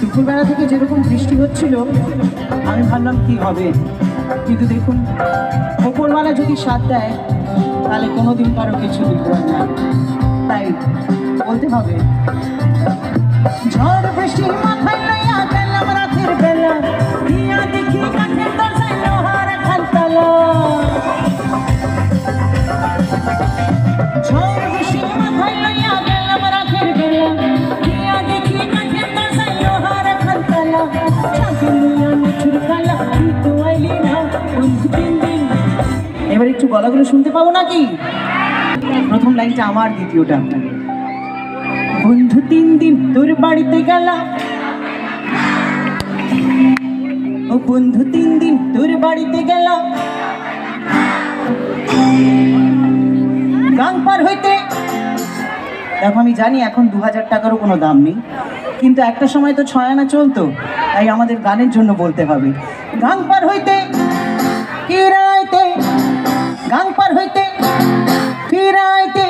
দুপুরবেলা থেকে যেরকম বৃষ্টি হচ্ছিল আমি ভাবলাম কি হবে, কিন্তু দেখুন ওপরওয়ালা যদি সাথ দেয় তাহলে কোনোদিন কারো কিছু বিপদ না, তাই বলতে হবে ঝড় বৃষ্টি মাথায় লইয়া গেলাম রাতের বেলা, দিয়া দেখি কাঠের দরজায় লোহার খানতলা। ঝড় বৃষ্টি মাথায় লইয়া গেলাম রাতের বেলা, দিয়া দেখি কাঠের দরজায় লোহার খানতলা। চাঁদে লইয়া মিঠুর কালা, তুই তো আইলি না বন্ধু তিন দিন। এবার একটু গলাগুলো শুনতে পাবো নাকি? প্রথম লাইনটা আমার, দ্বিতীয়টা আপনার। বন্ধু তিন দিন তোর বাড়িতে গেলাম, ও বন্ধু তিন দিন তোর বাড়িতে গেলাম, গাং পার হইতে। দেখো আমি জানি এখন 2000 টাকারও কোনো দাম নেই, কিন্তু একটা সময় তো 6 আনা চলতো, তাই আমাদের গানের জন্য বলতে হবে। গাং পার হইতে ফিরাইতে, গাং পার হইতে ফিরাইতে